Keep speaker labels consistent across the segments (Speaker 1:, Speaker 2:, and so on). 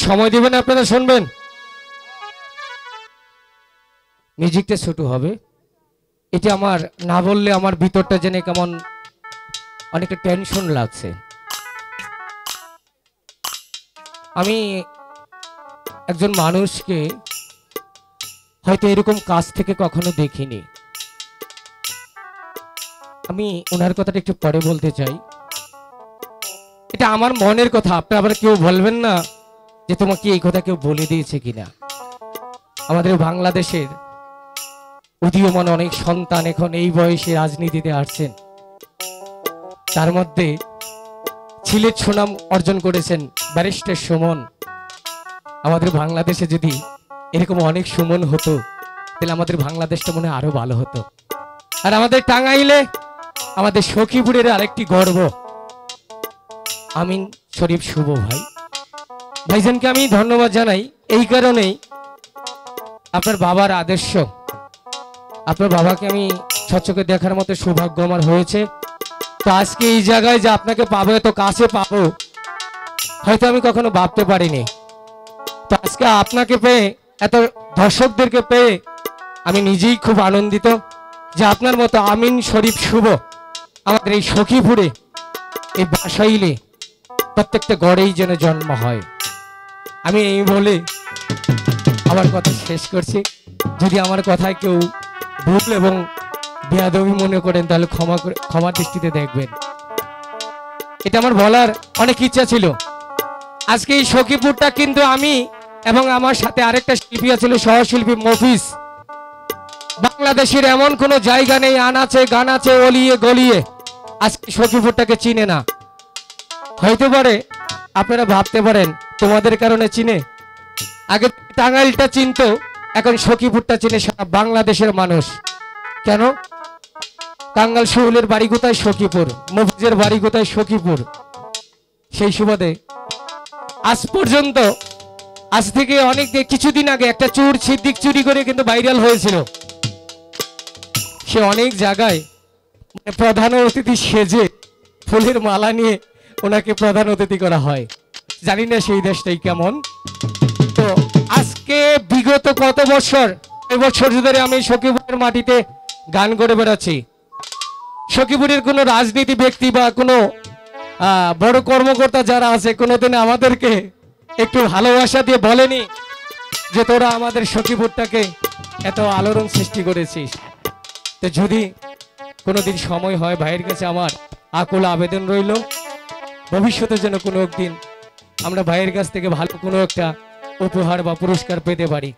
Speaker 1: সময় দিবেন, আপনারা শুনবেন। মিউজিকটা ছোট হবে, এটা আমার না বললে আমার ভিতরটা যেন কেমন অনেকটা টেনশন লাগছে। আমি একজন মানুষকে হয়তো এরকম কাছ থেকে কখনো দেখিনি। আমি ওনার কথাটা একটু পরে বলতে চাই। এটা আমার মনের কথা, আপনি আবার কেউ বলবেন না যে তোমাকে এই কথা কেউ বলে দিয়েছে কিনা। আমাদের বাংলাদেশের উদীয়মান অনেক সন্তান এখন এই বয়সে রাজনীতিতে আসছেন, তার মধ্যে সিলেট সুনাম অর্জন করেছেন ব্যারিস্টার সুমন। আমাদের বাংলাদেশে যদি এরকম অনেক সুমন হতো তাহলে আমাদের বাংলাদেশটা মনে আরো ভালো হতো। আর আমাদের টাঙ্গাইলে আমাদের সখীপুরের আরেকটি গর্ব আমিন শরীফ শুভ ভাই। ভাইজানকে আমি ধন্যবাদ জানাই এই কারণেই, আপনার বাবার আদর্শ, আপনার বাবাকে আমি স্বচ্ছকে দেখার মতো সৌভাগ্য আমার হয়েছে। তো আজকে এই জায়গায় যে আপনাকে পাবো, এত কাছে পাবো, হয়তো আমি কখনো ভাবতে পারিনি। তো আজকে আপনাকে পেয়ে, এত দর্শকদেরকে পেয়ে আমি নিজেই খুব আনন্দিত যে আপনার মতো আমিন শরীফ শুভ আমাদের এই সখীপুরে, এই বাসাইলে প্রত্যেকটা গড়েই যেন জন্ম হয়। আমি এই বলে আমার কথা শেষ করছি। যদি আমার কথায় কেউ ভুল এবং বেয়াদবি মনে করেন তাহলে ক্ষমা দৃষ্টিতে দেখবেন। এটা আমার বলার অনেক ইচ্ছা ছিল। আজকে এই সখীপুরটা কিন্তু আমি এবং আমার সাথে আরেকটা শিল্পী ছিল, সহশিল্পী মফিজ। বাংলাদেশের এমন কোন জায়গা নেই, আনাচে গানাচে অলিয়ে গলিয়ে আজকে সখীপুরটাকে চিনে না। হয়তো পারে আপনারা ভাবতে পারেন তোমাদের কারণে চিনে, আগে টাঙ্গাইলটা চিনতো, এখন সখীপুরটা চিনে সারা বাংলাদেশের মানুষ। কেন? টাঙ্গাইল শহরের বাড়ি কোথায়? সখীপুর। মফিজের বাড়ি কোথায়? সখীপুর। সেই সুবাদে আজ পর্যন্ত, আজ থেকে অনেক কিছুদিন আগে একটা চোর সিদ্দিক চুরি করে কিন্তু ভাইরাল হয়েছিল। সে অনেক জায়গায় প্রধান অতিথি সেজে ফুলের মালা নিয়ে ওনাকে প্রধান অতিথি করা হয়। জানি না সেই দেশটাই কেমন। তো আজকে বিগত কত বছর, এবছর ধরে আমি সখীপুরের মাটিতে গান করে বেড়াচ্ছি। সখীপুরের কোনো রাজনীতি ব্যক্তি বা কোনো বড় কর্মকর্তা যারা আছে কোনোদিন আমাদেরকে একটু ভালোবাসা দিয়ে বলেনি যে তোরা আমাদের সখীপুরটাকে এত আলোড়ন সৃষ্টি করেছিস। তো যদি কোনোদিন সময় হয়, ভাইয়ের কাছে আমার আকুল আবেদন রইল, ভবিষ্যতে যেন কোনো একদিন আমরা ভাইয়ের কাছ থেকে ভালো কোনো একটা উপহার বা পুরস্কার পেতে পারি।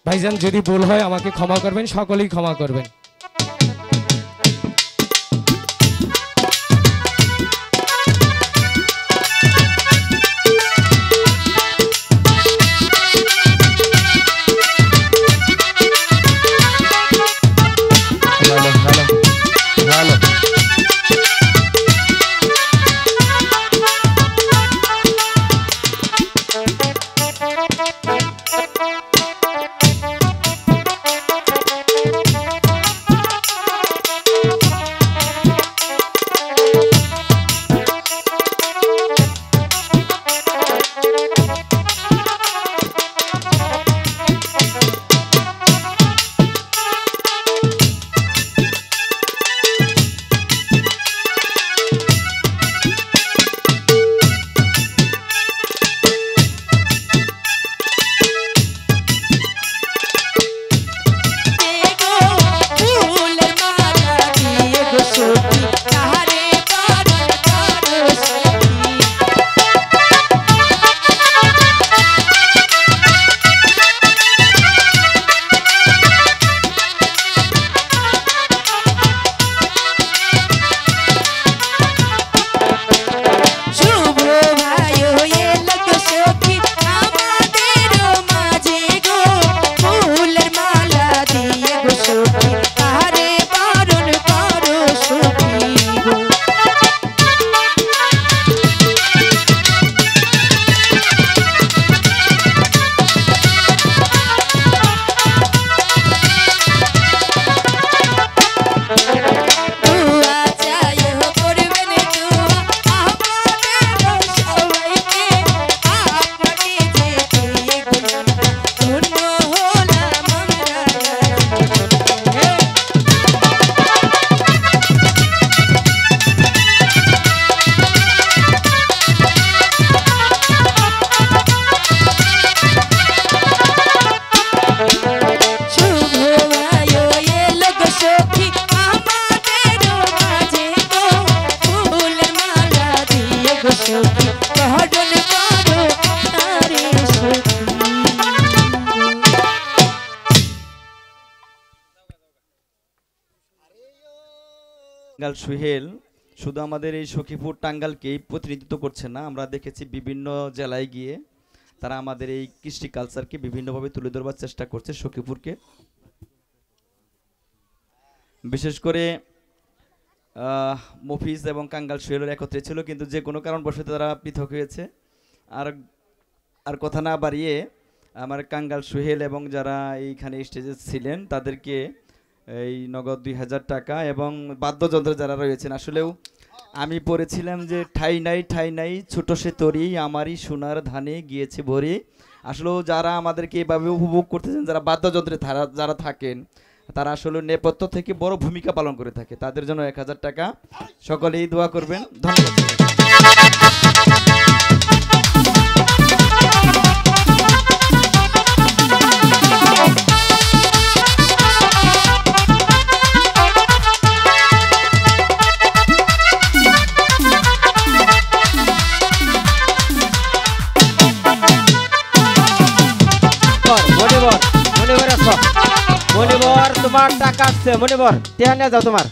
Speaker 1: ভাইজান যদি ভুল হয় আমাকে ক্ষমা করবেন, সকলেই ক্ষমা করবেন।
Speaker 2: টাঙ্গাইল সুহেল শুধু আমাদের এই সখীপুর টাঙ্গাইলকেই প্রতিনিধিত্ব করছে না, আমরা দেখেছি বিভিন্ন জেলায় গিয়ে তারা আমাদের এই কৃষ্টি কালচারকে বিভিন্নভাবে তুলে ধরবার চেষ্টা করছে। সখীপুরকে বিশেষ করে মফিজ এবং টাঙ্গাইল সুহেলের একত্রে ছিল, কিন্তু যে কোনো কারণবশত তারা পৃথক হয়েছে। আর আর কথা না বাড়িয়ে আমার টাঙ্গাইল সুহেল এবং যারা এইখানে স্টেজে ছিলেন তাদেরকে এই নগদ 2000 টাকা এবং বাদ্যযন্ত্র যারা রয়েছেন, আসলেও আমি পড়েছিলাম যে ঠাই নাই ছোট সে তরি আমারই সোনার ধানে গিয়েছে ভরে। আসলেও যারা আমাদেরকে এভাবে উপভোগ করতেছেন, যারা বাদ্যযন্ত্রে যারা থাকেন, তারা আসলে নেপথ্য থেকে বড় ভূমিকা পালন করে থাকে। তাদের জন্য 1000 টাকা, সকলেই দোয়া করবেন। ধন্যবাদ।
Speaker 3: মনিবর তোমার টাকা আসছে, মনিবর টেহা নিয়ে যাও তোমার।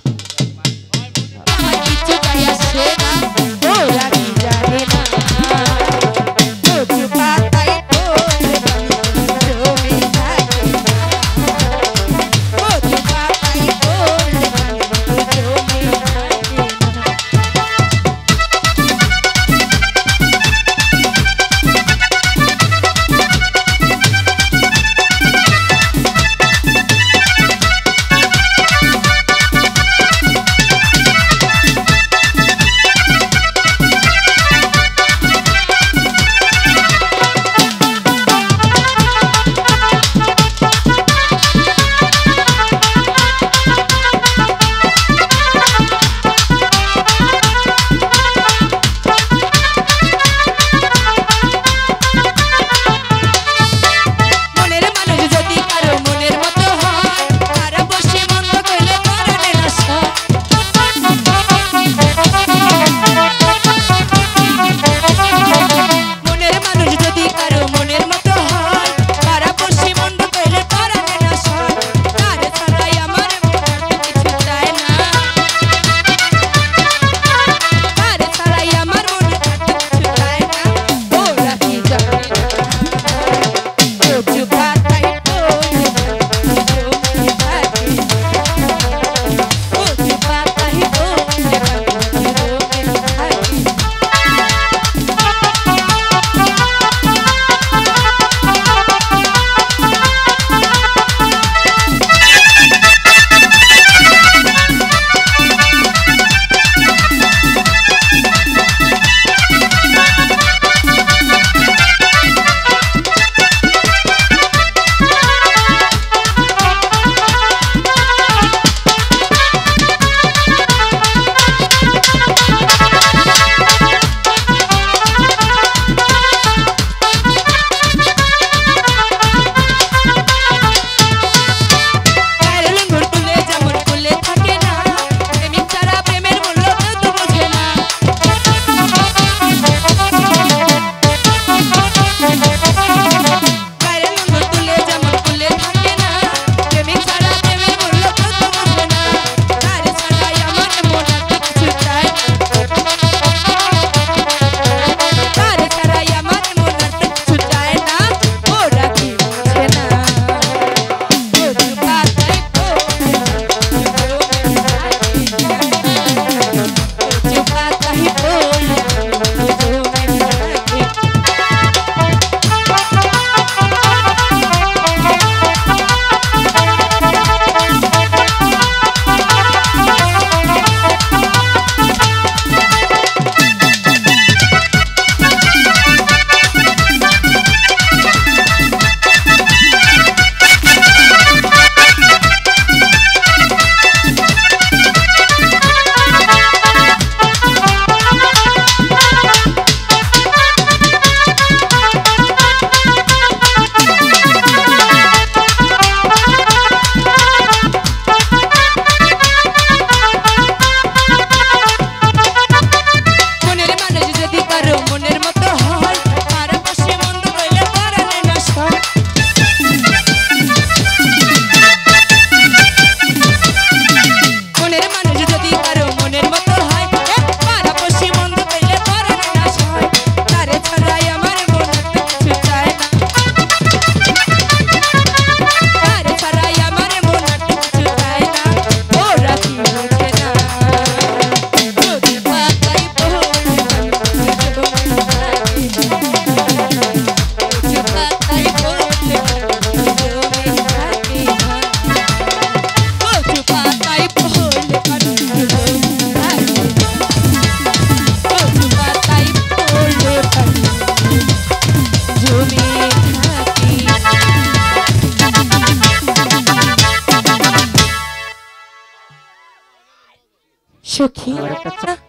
Speaker 4: সখী
Speaker 3: আমার একটা চা-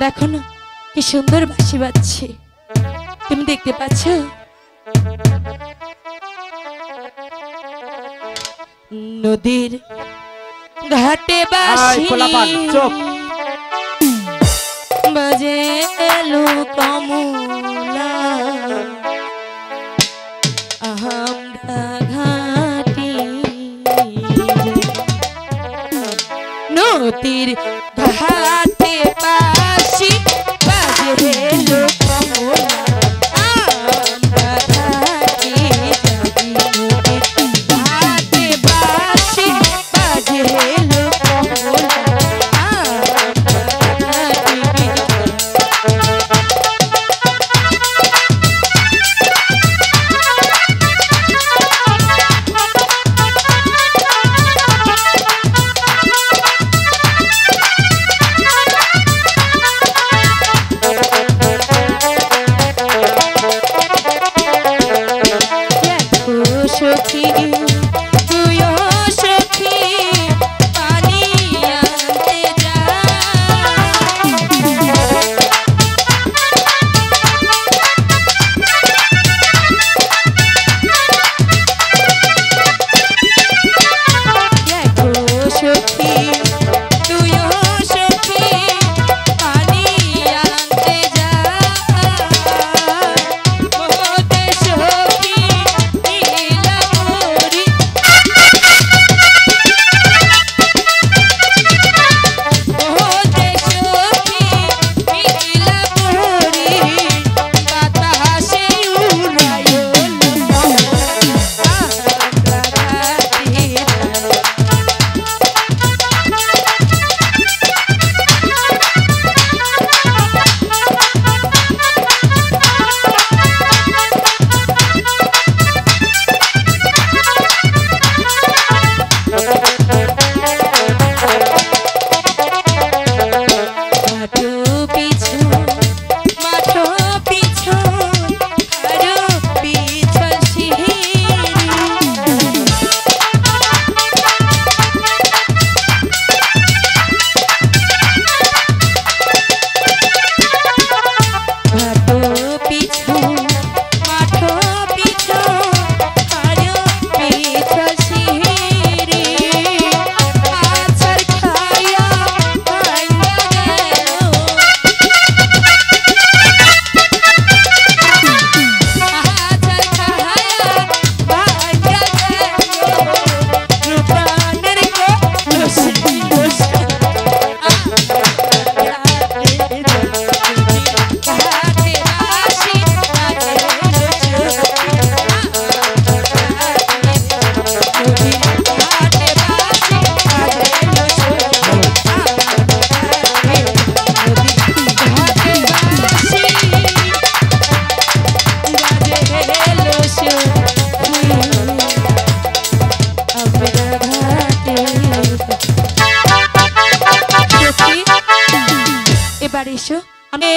Speaker 4: দেখো না কি সুন্দর বাঁশি বাজছে, তুমি দেখতে পাচ্ছ? নদীর ঘাটে বাঁশি
Speaker 3: পোলাপান, চুপ।
Speaker 4: বাজে এলো কমলা, আমরা ঘাটে নদীর ঘাটে বাঁশি বাজে এলো কমলা, আমরা ঘাটে যাবি। নদীর ঘাটে বাঁশি বাজে এলো কমলা, আমরা ঘাটে সখী তুইও সখী পানি আনতে যা, দেখো সখী তুইও সখী পানি আনতে যা, মোহতে সখী নীলাম্বরী, মোহতে সখী নীলাম্বরী, বাতাসে উড়াইলো আমরা ঘাটে মাঠো পিছু মাঠো পিছু আরো পিছল শিহিরি, মাঠো পিছু মাঠো পিছু আরো পিছল শিহিরি, আছাড় খায়া ভাঙ্গা গেল, আছাড় খায়া ভাঙ্গা গেল, রূপানের কলসি কলসি, ঘাটে বাঁশি বাজে এলো সখী, ঘাটে বাঁশি বাজে এলো সখী, ঘাটে বাঁশি বাজে এলো সখী, আমরা ঘাটে। সখী এবার এসো আমি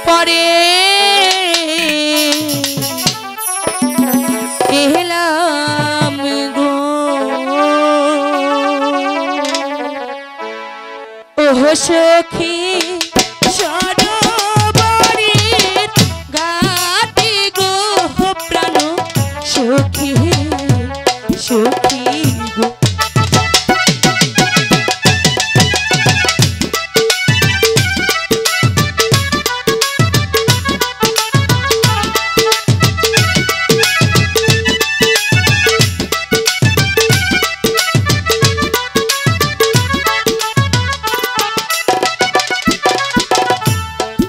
Speaker 4: পরে এলাম গো, ওহ সখী সরোবরের ঘাটে গো প্রাণ সখী সখী গো,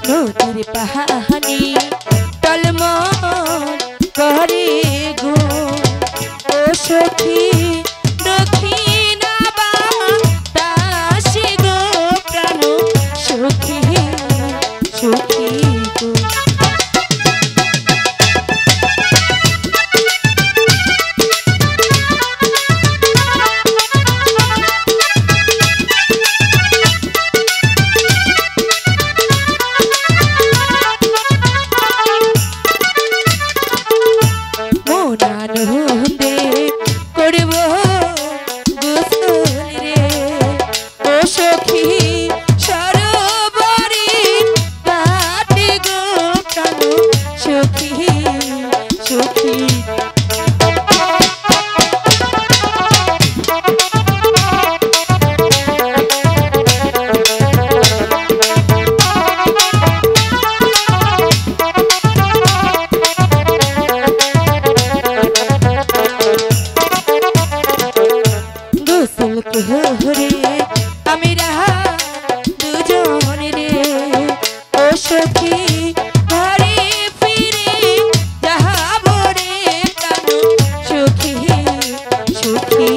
Speaker 4: নদীর পাহানি টলমল করে গো, ও সখী দক্ষিণা বাতাসে গো প্রাণ সখী সখী গো, মন আনন্দে করব সখী ঘরে ফিরে যাব রে প্রাণ সখী সখী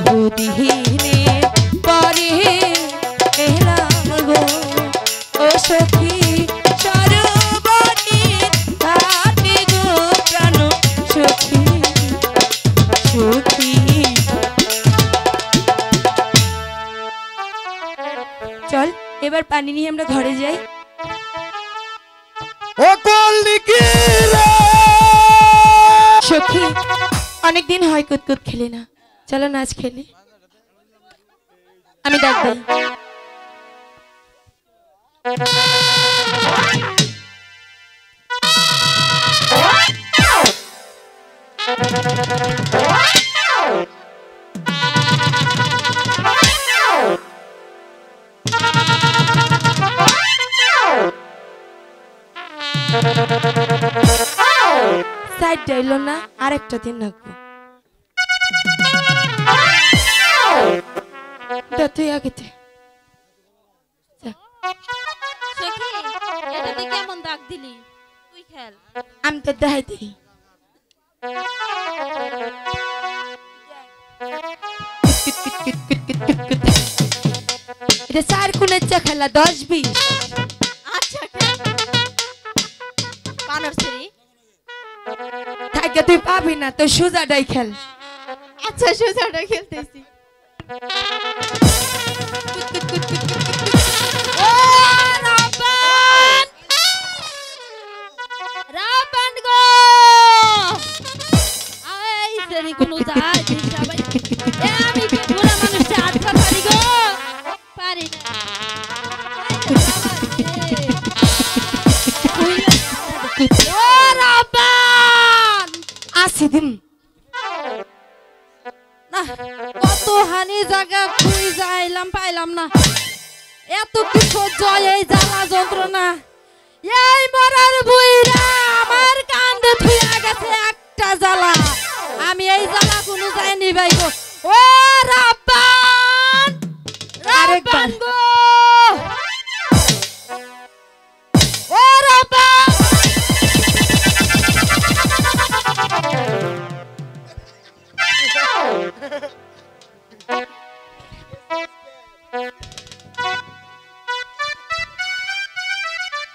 Speaker 4: বহুদিনের পরে এলাম গো ও সখী সরোবরের ঘাটে গো প্রাণ সখী সখী চল এবার পানি নিয়ে আমরা ঘরে যাই সখী অনেকদিন হয় কুতকুত খেলি না চলো নাচ খেলি আমি ডাক দেই সাইড যাইলো না আরেকটা দিন রাখবো তুই আগেতে
Speaker 5: সখী এটাতে কেমন দাগ দিলি তুই খেল
Speaker 4: আমি তো দেখাই দিই এটা 4 কোণের চা খেলা 10-20
Speaker 5: আচ্ছা খেল বানর ছেড়ি
Speaker 4: থাকে তুই পাবি না তো সোজাটাই খেল
Speaker 5: আচ্ছা সোজাটা খেলতেছি ও রাবণ রাবণ গো আই সেরি কোনো যায় সবাই আমি বুড়া মানুষটা আটকা পারি গো পারি না ও রাবণ
Speaker 4: আসিদিন
Speaker 5: না কত হানি জায়গা খুঁজে যাইলাম পাইলাম না এত কিছু জয় এই জ্বালা যন্ত্রণা এই মরার বুইরা আমার কান্দে থুইয়া গেছে একটা জ্বালা আমি এই জ্বালা কোনো যাইনি ভাই গো ও রাব্বান রাব্বান গো ও রাব্বান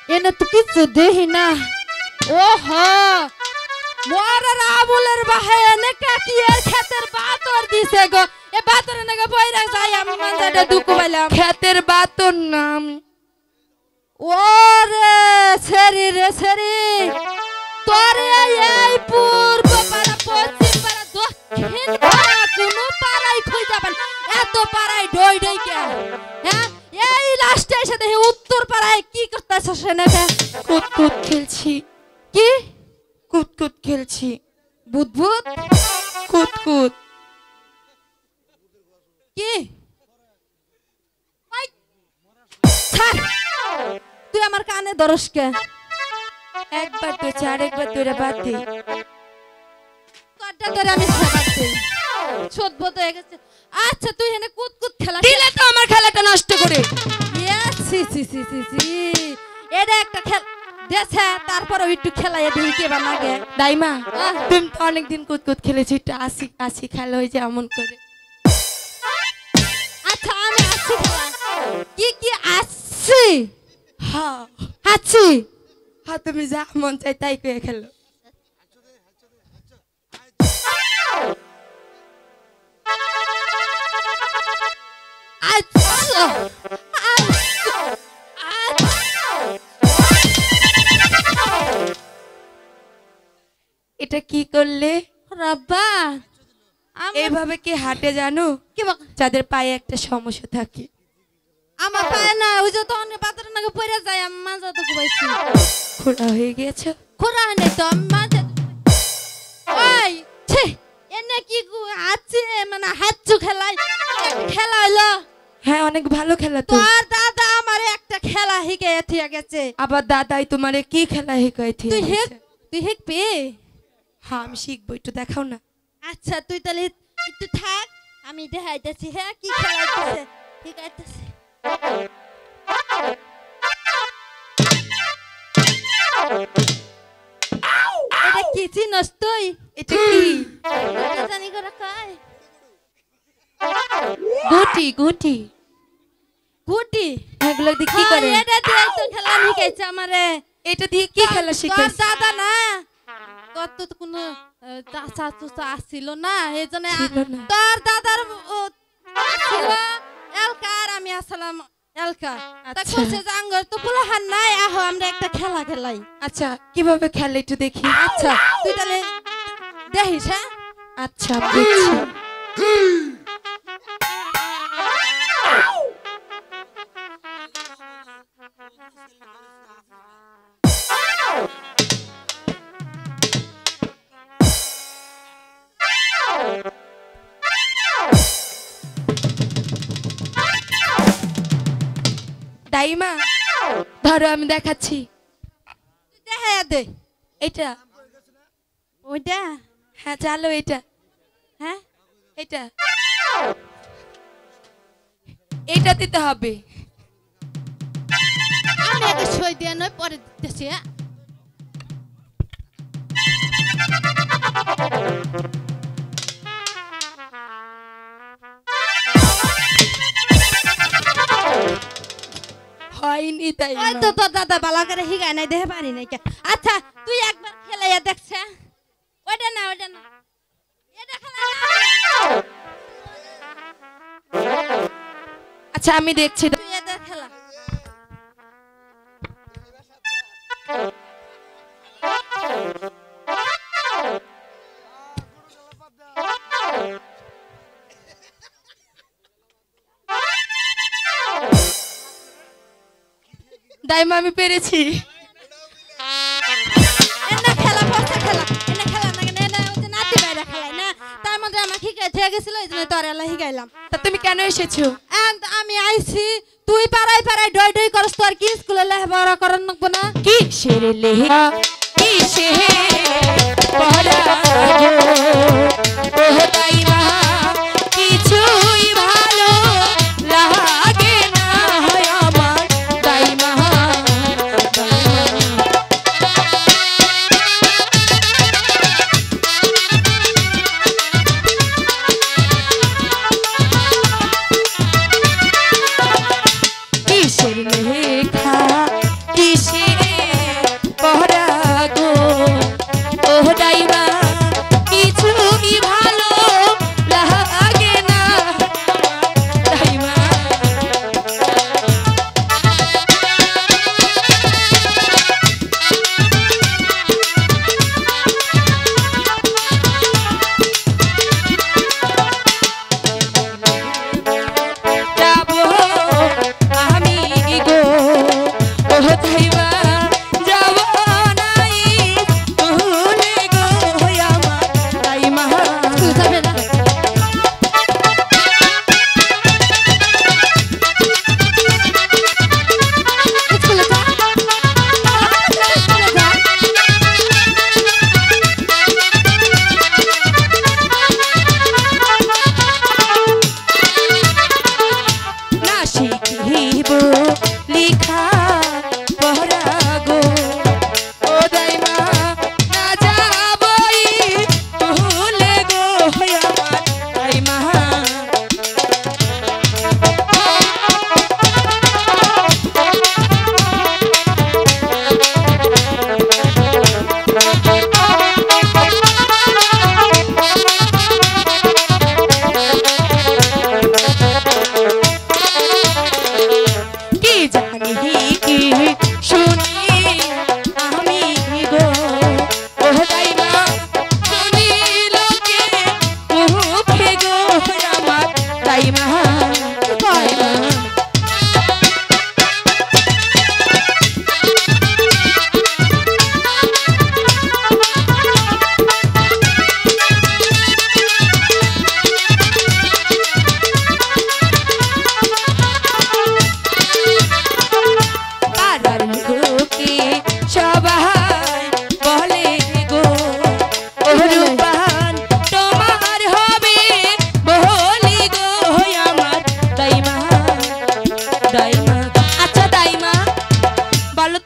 Speaker 5: এনে তো কিছু দেখি না ওহো মোরা রাবুলের বাহে এনে কাকিয়ার ক্ষেতের বাতর দিছে গো এ বাতরে নাকি বইরা যাই আমি মানজাটা দুঃখ পাইলাম
Speaker 4: ক্ষেতের বাতর নাম
Speaker 5: ওরে সেরি রে সেরি তোরে এই পূর্ব পাড়া পশ্চিম পাড়া দক্ষিণ পাড়া কোনো পাড়াই খুঁজে যাবেন এত পাড়ায় ডই ডই কে হ্যাঁ এই লাস্টে এসে দেখি উত্তর পাড়ায় কি করতেছ সেনাকে
Speaker 4: কুতকুত খেলছি
Speaker 5: কি
Speaker 4: কুতকুত খেলছি
Speaker 5: বুদবুদ
Speaker 4: কুতকুত
Speaker 5: কি ওই, ছাড়। তুই আমার কানে ধরস কে
Speaker 4: একবার তো চার একবার তোরা বাদ দে
Speaker 5: তোরটা ধরে আমি ছাড়াচ্ছি সদবোধ হয়ে গেছে আচ্ছা তুই এনে কুতকুত খেলা
Speaker 4: দিলে তো আমার খেলাটা নষ্ট করে
Speaker 5: সি সি সি সি সি এটা একটা খেল দেছে তারপর একটু খেলাই দিই কে বানাগে
Speaker 4: দাইমা তুমি তো অনেকদিন কুতকুত খেলেছি একটু আসি আসি খেলা হয়ে যায় এমন করে
Speaker 5: আচ্ছা আমি আসছি খেলা কি কি আসছি
Speaker 4: হ্যাঁ
Speaker 5: আসছি
Speaker 4: হ্যাঁ তুমি যা মন চাই তাই করে খেলো
Speaker 5: আচ্ছা
Speaker 4: এটা কি করলে
Speaker 5: রাব্বা
Speaker 4: এইভাবে কি হাঁটে জানো
Speaker 5: কি
Speaker 4: যাদের পায়ে একটা সমস্যা থাকে
Speaker 5: আমার পায়ে না ওই যে তো অনেক বাজারে নাকি পড়ে যায় আমি মাজা তো কুবাইছি
Speaker 4: খোড়া হয়ে গেছে
Speaker 5: খোরা নেই তো আমি মাজা ওই ছি এনে কি আছে মানে হাতছু খেলাই খেলা হলো
Speaker 4: হ্যাঁ অনেক ভালো খেলা তো।
Speaker 5: তোর দাদা আমার একটা খেলা শিখাইয়া থিয়া গেছে।
Speaker 4: আবার দাদাই তোমারে কি খেলা শিখাইছে?
Speaker 5: তুই শিখবি?
Speaker 4: হ্যাঁ আমি শিখবো, একটু দেখাও না।
Speaker 5: আচ্ছা তুই তাহলে একটু থাক, আমি দেখাইতেছি। হ্যাঁ কি খেলাইতেছে শিখাইতেছি। এটা কি চিনস তুই?
Speaker 4: এটা কি?
Speaker 5: এটা জানি করে কয়
Speaker 4: গুটি গুটি।
Speaker 5: গুটি।
Speaker 4: এগুলো দিয়ে কি করে?
Speaker 5: এটা দিয়ে তো খেলা শিখাইছে আমারে।
Speaker 4: এটা দিয়ে কি খেলা
Speaker 5: তোর
Speaker 4: শিখাইছে?
Speaker 5: দাদা না, তোর তো কোনো চাচা চুচা আসছিল না, এই জন্য
Speaker 4: ছিল না।
Speaker 5: তোর দাদার ছিল এলকা আর আমি আসলাম এলকা। তা
Speaker 4: আচ্ছা।
Speaker 5: কইছে যে আঙ্গুর তো পোলাহান নাই, আহো আমরা একটা খেলা খেলাই।
Speaker 4: আচ্ছা কিভাবে খেলে একটু দেখি।
Speaker 5: আচ্ছা তুই তাহলে দেখিস। হ্যাঁ
Speaker 4: আচ্ছা দেখছি। দাইমা ধরো আমি দেখাচ্ছি।
Speaker 5: দেখাইয়া দে।
Speaker 4: এটা
Speaker 5: ওইটা?
Speaker 4: হ্যাঁ চালো এটা।
Speaker 5: হ্যাঁ
Speaker 4: এটা এটা দিতে হবে।
Speaker 5: আমি আগে সই দিয়ে নয় পরে দিতেছি। হ্যাঁ
Speaker 4: হয়নি তাই
Speaker 5: ওই তো তোর দাদা বালা করে হিগায় নাই, দেখে পারি নাই কে। আচ্ছা তুই একবার খেলাইয়া দেখছে। ওইটা না ওইটা না, এটা খেলা না।
Speaker 4: আচ্ছা আমি দেখছি।
Speaker 5: তুই এটা খেলা।
Speaker 4: দাইমা আমি পেরেছি।
Speaker 5: এনে খেলা পড়ছে খেলা, এনে খেলা না এনে ওই যে নাতি বাইরে খেলাই না, তার মধ্যে আমাকে হিগাই থেকে গেছিল, এই জন্য তোর এলা হিগাইলাম।
Speaker 4: তা তুমি কেন এসেছো?
Speaker 5: And আমি আইছি, তুই পাড়ায় পাড়ায় ডই ডই করস, তোর কি স্কুলে লেখাপড়া করার নাকবো না?
Speaker 4: কিসের লেহা কিসের পরাগ ও দাইমা কিছুই ভালো লাগে না আমার দাইমা। কিসের লেখা কিসের পরাগ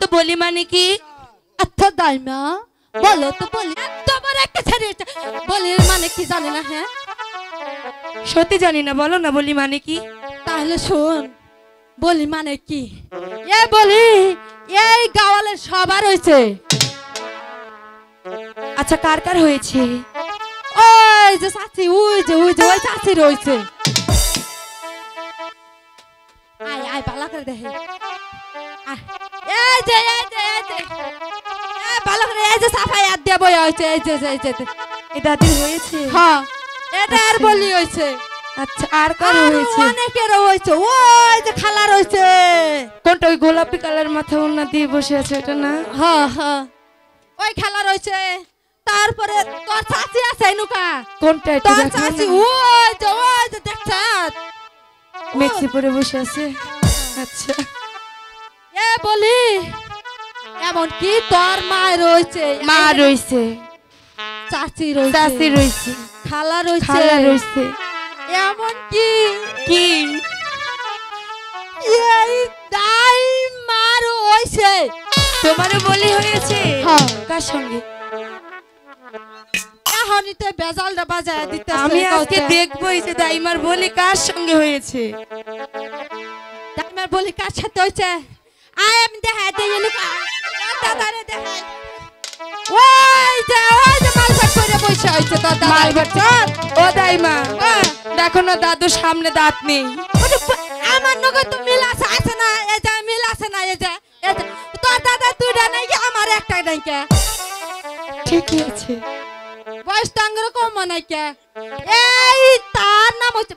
Speaker 4: তো বলি মানে কি?
Speaker 5: আচ্ছা দাইমা বলো তো বলি তোমার একটা ছেড়ে বলির মানে কি জানে না? হ্যাঁ
Speaker 4: সত্যি জানি না, বলো না বলি মানে কি?
Speaker 5: তাহলে শোন, বলি মানে কি? এ বলি এই গাওয়ালের সবার হয়েছে।
Speaker 4: আচ্ছা কার কার হয়েছে?
Speaker 5: ওই যে চাচি, ওই যে ওই চাচি রয়েছে। আয় আয় ভালো করে দেখে। এই যে ভালো করে এই যে সাফাই আর দিয়ে বই হয়েছে। এই যে
Speaker 4: এ দাদির হয়েছে?
Speaker 5: হ্যাঁ এটা আর বলি হয়েছে।
Speaker 4: আচ্ছা আর কার হয়েছে?
Speaker 5: অনেকেরও হয়েছে। ওই যে খালা রয়েছে।
Speaker 4: কোনটা? ওই গোলাপি কালার মাথা ওড়না দিয়ে বসে আছে ওটা না?
Speaker 5: হ্যাঁ হ্যাঁ ওই খালা রয়েছে। তারপরে তোর চাচি আছে নুকা।
Speaker 4: কোনটা? এটা
Speaker 5: তোর
Speaker 4: দেখো
Speaker 5: চাচি
Speaker 4: না।
Speaker 5: ওই যে দেখছাস
Speaker 4: মেক্সি পরে বসে আছে। আচ্ছা
Speaker 5: এ বলি এমন কি তোর মা রয়েছে,
Speaker 4: মা রয়েছে,
Speaker 5: চাচি রয়েছে,
Speaker 4: চাচি রয়েছে,
Speaker 5: খালা রয়েছে,
Speaker 4: খালা রয়েছে।
Speaker 5: এমন কি
Speaker 4: কি
Speaker 5: এই দাই মা রয়েছে।
Speaker 4: তোমারও বলি হয়েছে?
Speaker 5: হ্যাঁ।
Speaker 4: কার সঙ্গে?
Speaker 5: এখনই তো বেজালটা বাজায় দিতে
Speaker 4: আমি আজকে দেখবো এই যে দাইমার বলি কার সঙ্গে হয়েছে।
Speaker 5: দাইমার বলি কার সাথে হয়েছে। আয় আমি দেখা দিয়ে লুকা দাদারে দেখা। ওই যে মালবাট করে বসে হয়েছে তোর দাদা।
Speaker 4: মালবাট? ও দাইমা দেখো না দাদু সামনে দাঁত নেই।
Speaker 5: আমার নগদ তো মিল আছে না? এই যে মিল আছে না? এই যে তোর দাদা দুইটা নাই, আমার একটা নাই। কে
Speaker 4: ঠিকই আছে,
Speaker 5: বয়স তো আঙ্গুর কম নাই। কে এই তার নাম হচ্ছে,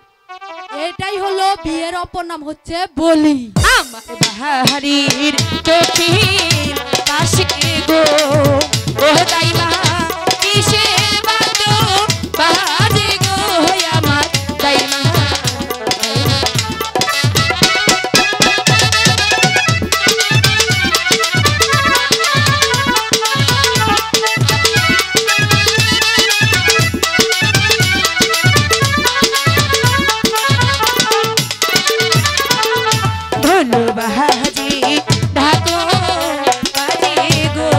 Speaker 5: এটাই হলো বিয়ের অপর নাম হচ্ছে বলি।
Speaker 4: আমার বাহারির চোখের পাশে গো ও দাইমা কিসের বাদ্য বাজে গো আমার দাইমা। বাহাজি ঢাকো বাজে গো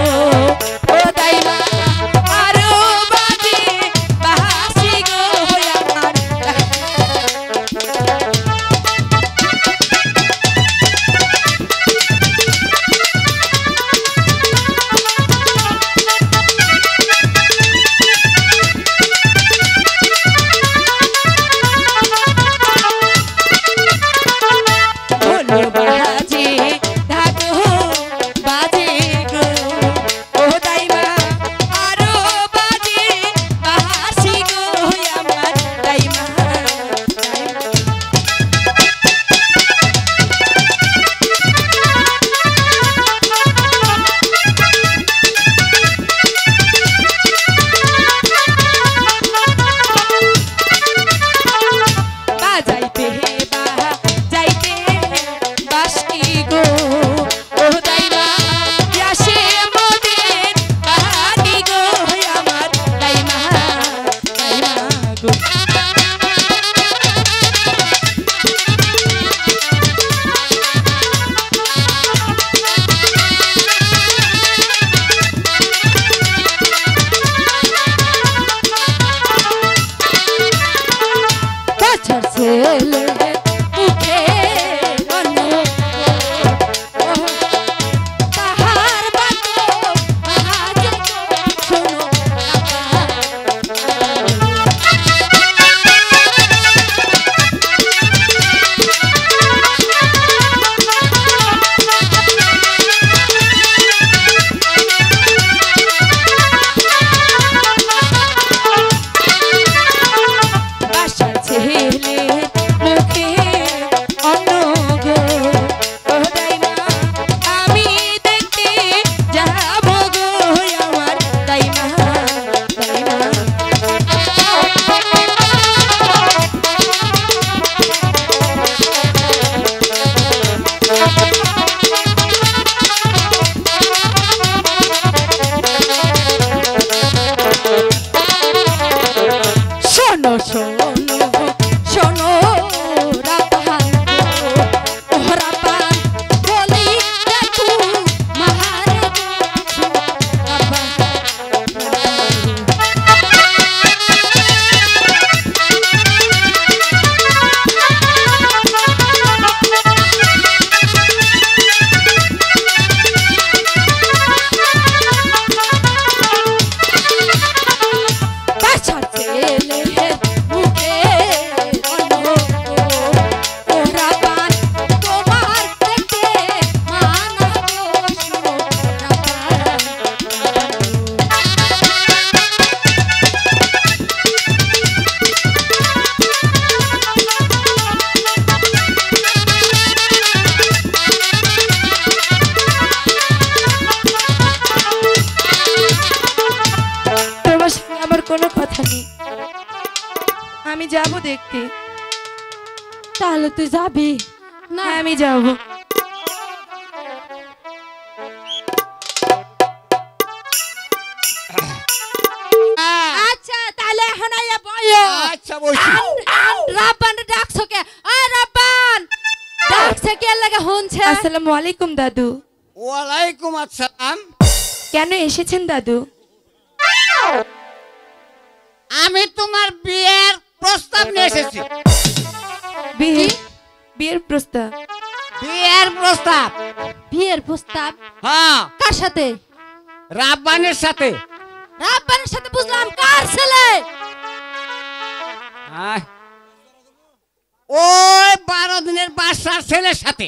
Speaker 4: আমি যাব দেখতে।
Speaker 5: তাহলে তুই যাবি না?
Speaker 4: হ্যাঁ আমি যাব।
Speaker 5: আচ্ছা তাহলে এখন আইয়া বয়ো।
Speaker 6: আচ্ছা বলছি।
Speaker 5: রাব্বান ডাকছো কে? ওই রাব্বান ডাকছে কে লাগা হুনছে?
Speaker 4: আসসালামু আলাইকুম দাদু।
Speaker 6: ওয়ালাইকুম আসসালাম।
Speaker 4: কেন এসেছেন দাদু?
Speaker 6: আমি তোমার বিয়ের প্রস্তাব নিয়ে এসেছি।
Speaker 4: বিয়ের প্রস্তাব?
Speaker 6: বিয়ের প্রস্তাব?
Speaker 5: বিয়ের প্রস্তাব?
Speaker 6: হ্যাঁ।
Speaker 5: কার সাথে?
Speaker 6: রাব্বানের সাথে।
Speaker 5: রাব্বানের সাথে বুঝলাম, কার ছেলে?
Speaker 6: ওই 12 দিনের বাচ্চার ছেলের সাথে।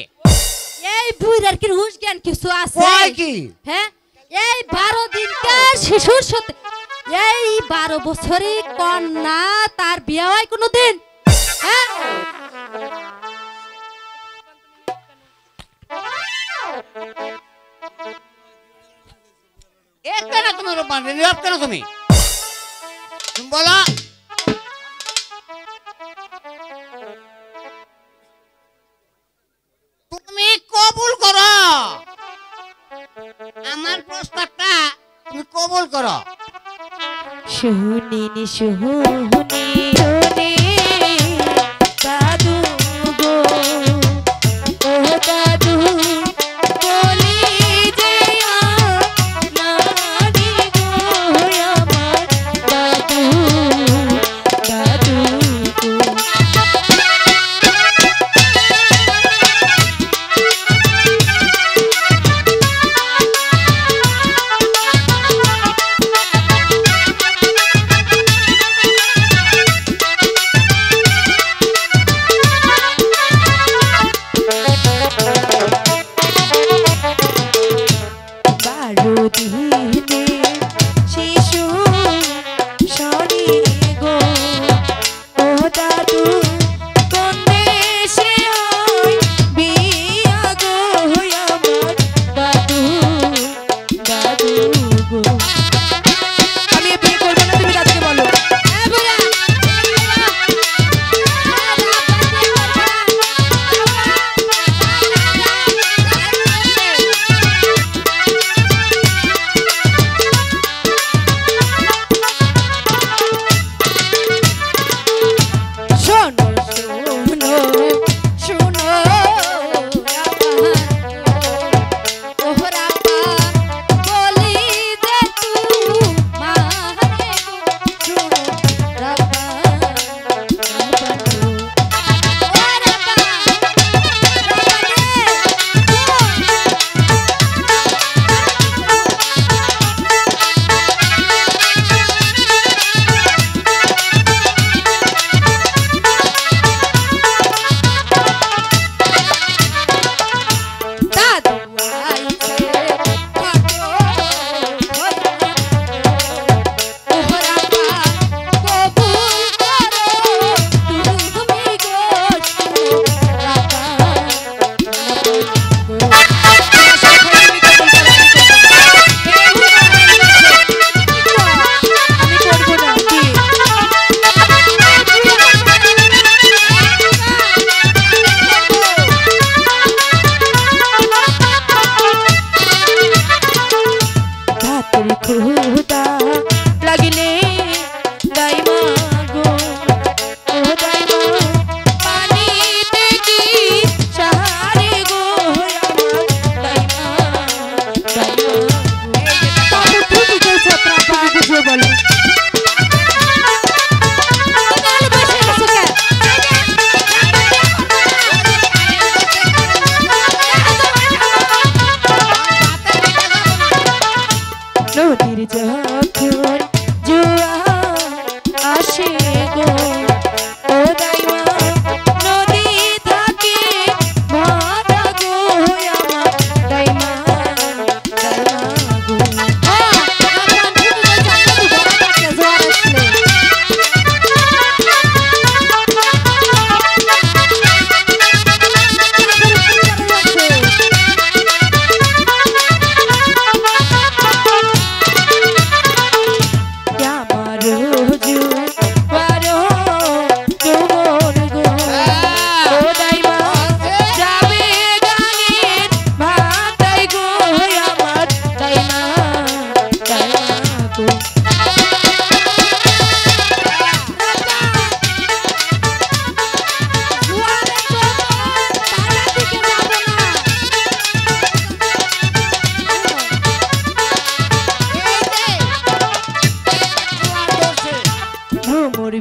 Speaker 5: এই বুইরার কি হুঁশ জ্ঞান কিছু আছে?
Speaker 6: ওই কি?
Speaker 5: হ্যাঁ, এই 12 দিনকার শিশুর সাথে এই 12 বছরের কন্যা তার বিয়ে হয় কোনোদিন? হ্যাঁ,
Speaker 6: কেন তোমার নীরব কেন তুমি? তুমি বলো। তুমি কবুল করো আমার প্রস্তাবটা, তুমি কবুল করো।
Speaker 4: শুনিনি শুনি দাদু গো, ও দাদু বলি যে নানি গো আমার দাদু, দাদু গো।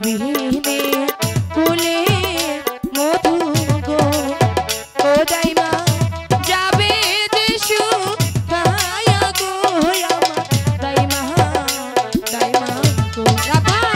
Speaker 4: বিহীনে ফুলে মধু গো ও দাইমা যাবে যে শুকায়া গো আমার দাইমা দাইমা গো আমার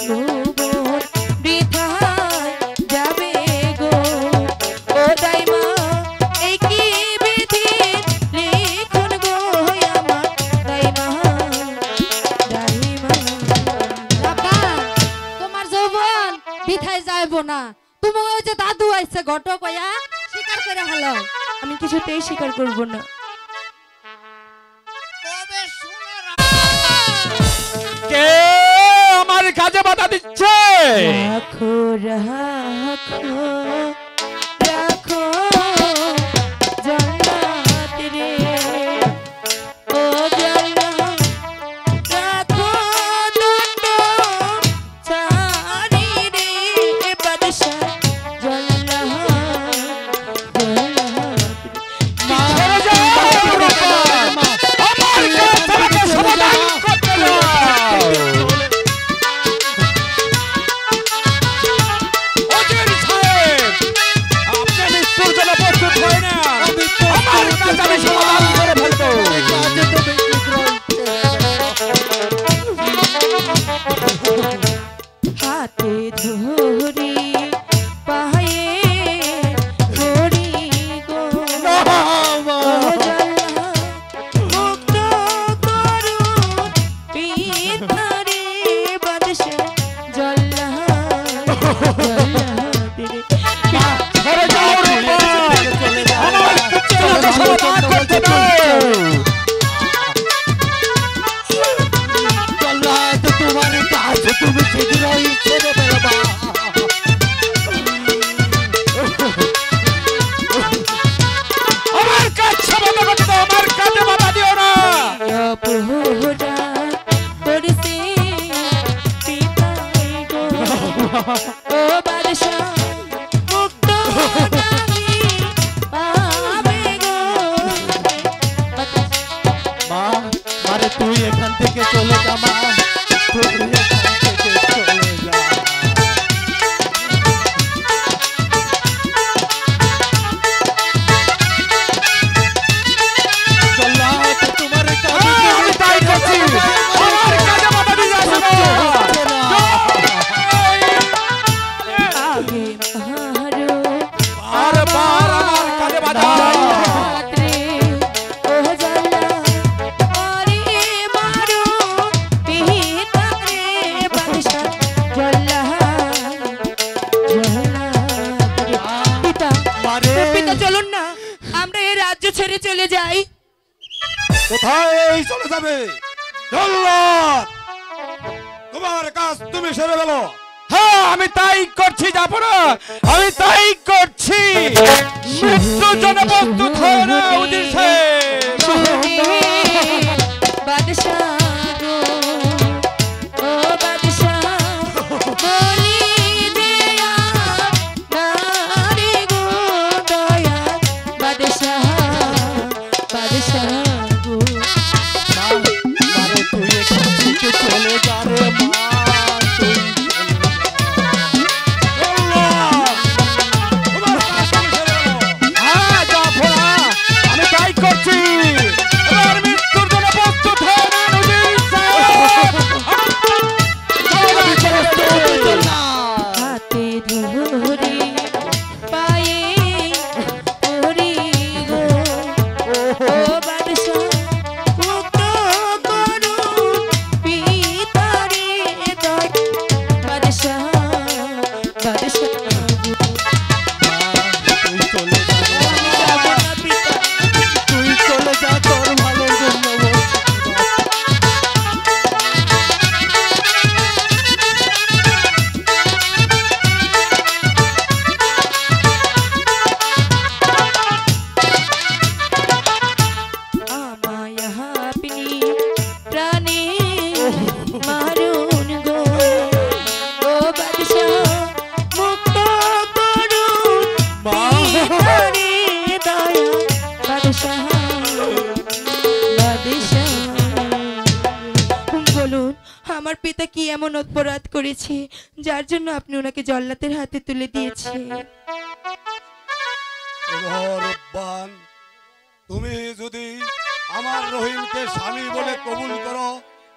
Speaker 4: যৌবন বৃথায় যাবে গো ও দাইমা এই কি বিধির লিখন গো আমার দাইমা দাইমা
Speaker 5: বাবা তোমার যৌবন বিথায় যাইব না তুমি ওই যে দাদু আইছে ঘটক হইয়া স্বীকার করে হলো
Speaker 4: আমি কিছুতেই স্বীকার করব না
Speaker 1: কে আমার কাজে বাধা দিচ্ছে?
Speaker 4: রাখো রাখো রাখো জান্নাত রে ও জান্নাত রাখো দণ্ড ছাড়ি রে বাদশা জান্নাত
Speaker 1: ছেড়ে যাও, আমার কাজ আমাকে সমাধান করতে দাও। অজির সাহেব, আপনি মৃত্যুর জন্য প্রস্তুত হয়ে না, আমার কাজ আমি সমাধান করে ফেলবো।
Speaker 4: হাতে ধরি পায়ে ধরি গো মুক্ত করুন পিতারে বাদশা জল্লা
Speaker 1: ছেড়ে যাও রে, আমার কাজ সমাধান করতে দাও। আমার কাজ সমাধান করতে দাও, আমার কাজে বাধা দিও না।
Speaker 4: অপহরা করেছে পিতাই গো ও বাদশা মুক্ত নাহি পাবে গো
Speaker 3: মা মারে তুই এখান থেকে চলে যা মা তুই এখান থেকে চলে যা জল্লাদ তোমার কাছে
Speaker 1: আমি তাই করছি, আমার কাজে বাধা দিও না।
Speaker 4: আগে মারো
Speaker 1: বারবার আমার কাজে বাধা।
Speaker 4: রাত্রে ও জাল্লা আরে মারো পিতারে বাদশা জল্লা জল্লা পিতা
Speaker 3: মারে
Speaker 4: পিতা চলুন না আমরা এই রাজ্য ছেড়ে চলে যাই
Speaker 7: কোথায় চলে যাবে? জল্লাদ, তোমার কাজ তুমি সেরে ফেলো।
Speaker 1: হ্যাঁ, আমি তাই করছি, যাবো না, আমি তাই করছি। মৃত্যুর জন্য প্রস্তুত হয় না উজির সাহেব।
Speaker 4: বাদশা গো ও বাদশা বলি দেয়া নারী গো দয়া বাদশা বাদশা গো
Speaker 3: মারে তুই এখান থেকে চলে যা রে মা তুই
Speaker 7: তোমার কাজ তুমি সেরে ফেলো।
Speaker 1: হ্যাঁ, যাবো না, আমি তাই করছি। এবার মৃত্যুর জন্য প্রস্তুত হয় না উজির সাহেব।
Speaker 4: হাতে ধরি পায়ে ধরি গো পিতা কি এমন অপরাধ করেছে যার জন্য আপনি ওনাকে জল্লাদের হাতে তুলে দিয়েছেন?
Speaker 7: রব্বান, তুমি যদি আমার রহিমকে স্বামী বলে কবুল করো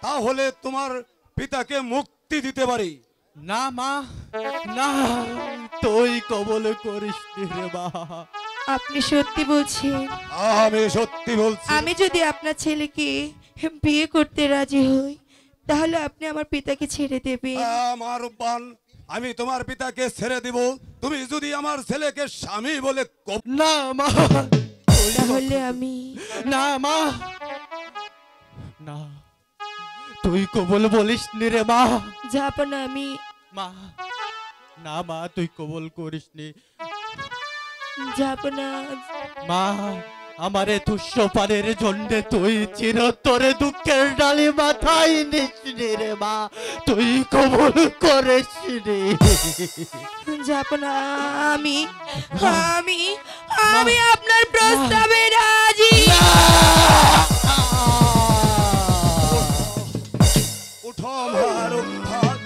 Speaker 7: তাহলে তোমার পিতাকে মুক্তি দিতে পারি।
Speaker 3: না মা, না, তুই কবল করিস নি রে মা।
Speaker 4: আপনি সত্যি বলছেন?
Speaker 7: আমি সত্যি বলছি।
Speaker 4: আমি যদি আপনার ছেলেকে বিয়ে করতে রাজি হই তাহলে আপনি আমার পিতাকে ছেড়ে দেবেন?
Speaker 7: আমার রব্বান, আমি তোমার পিতাকে ছেড়ে দিব তুমি যদি আমার ছেলেকে স্বামী বলে
Speaker 3: না মা,
Speaker 4: তাহলে আমি
Speaker 3: না মা, না, তুই কবল বলিস নি রে মা।
Speaker 4: জাহাপনা আমি
Speaker 3: মা, না মা, তুই কবল করিস নি
Speaker 4: জাহাপনা।
Speaker 3: মা। আমারে তুষ্য পারের জন্য তুই চিরতরে দুঃখের ডালি মাথায় নিস নি রে মা, তুই কবল করিস নি।
Speaker 4: জাহাপনা আমি আমি আমি আপনার প্রস্তাবে রাজি।
Speaker 7: উঠো আমার উদ্ধার।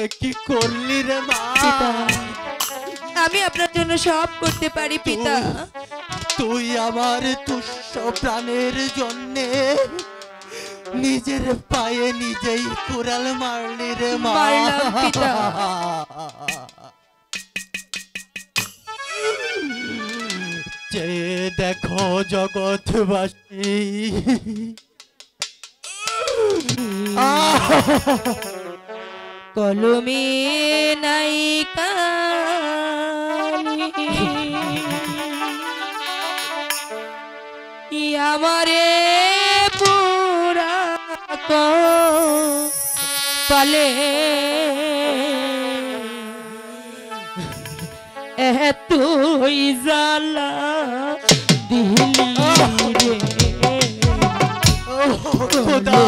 Speaker 3: এ কি করলি রে মা?
Speaker 4: পিতা, আমি আপনার জন্য সব করতে পারি পিতা।
Speaker 3: তুই আমার তুষ্য প্রাণের জন্যে নিজের পায়ে নিজেই কুড়াল মারলি রে মা।
Speaker 4: মারলাম পিতা।
Speaker 3: যে দেখো জগৎবাসী,
Speaker 4: কলমে নাই কালি আমারে পুরা পালে তুই জ্বালা দিলি রে
Speaker 3: খোদা।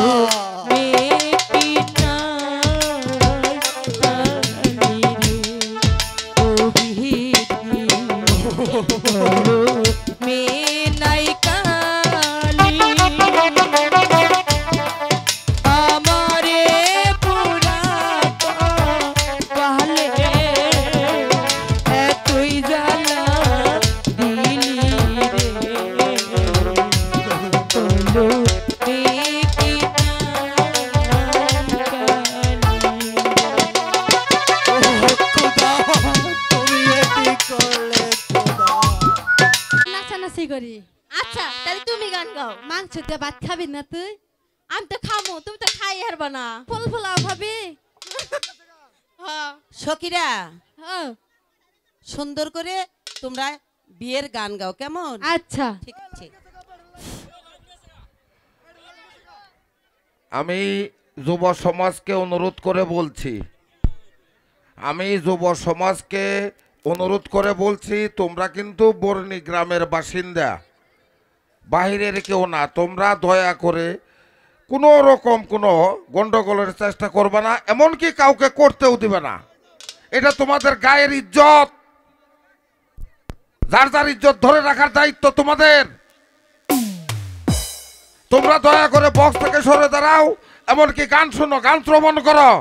Speaker 5: আচ্ছা তাহলে তুমি গান গাও। মাংস দিয়ে ভাত খাবি না তুই? আমি তো খামো, তুমি তো খাই হারবা না। ফল ফলাও খাবি?
Speaker 8: সখীরা
Speaker 5: হ্যাঁ
Speaker 8: সুন্দর করে তোমরা বিয়ের গান গাও, কেমন?
Speaker 5: আচ্ছা
Speaker 8: ঠিক আছে।
Speaker 9: আমি যুব সমাজকে অনুরোধ করে বলছি, তোমরা কিন্তু বর্ণী গ্রামের বাসিন্দা, বাহিরের কেউ না। তোমরা দয়া করে কোনো রকম কোনো গন্ডগোলের চেষ্টা করবে না, এমনকি কাউকে করতেও দিবে না। এটা তোমাদের গায়ের ইজ্জত, যার যার ইজ্জত ধরে রাখার দায়িত্ব তোমাদের। তোমরা দয়া করে বক্স থেকে সরে দাঁড়াও, এমনকি গান শোনো, গান শ্রবণ করো।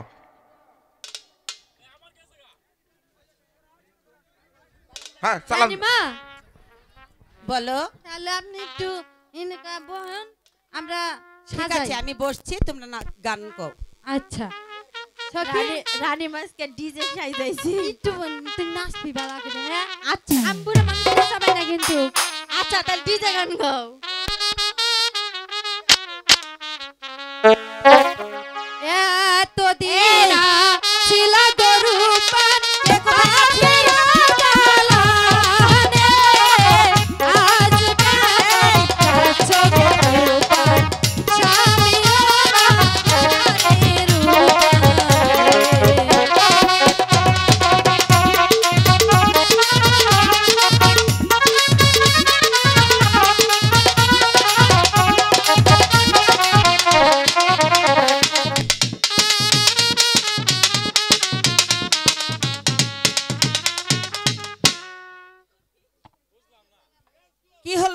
Speaker 9: হ্যাঁ চালান।
Speaker 5: রানীমা
Speaker 8: বলো।
Speaker 5: তাহলে আপনি একটু ইনকা বহেন, আমরা
Speaker 8: ঠিক আছে,
Speaker 5: সাজাই।
Speaker 8: আমি বসছি, তোমরা গান গাও।
Speaker 5: আচ্ছা রানীমাকে ডিজে সাজাইছি, একটু তুই নাচবি ভালো করে। হ্যাঁ আচ্ছা, আমি বুড়া মানুষ নাচাবে না কিন্তু। আচ্ছা তাহলে ডিজে গান গাও। এতদিন ছিল দরুপান আখির জালানে, আজ কাছে দরুপান স্বামী রানীর রূপে।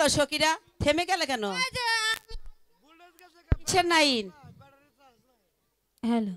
Speaker 8: হলো সখীরা, থেমে গেলে কেন?
Speaker 5: এই যে
Speaker 8: কিসের নাইন?
Speaker 5: হ্যালো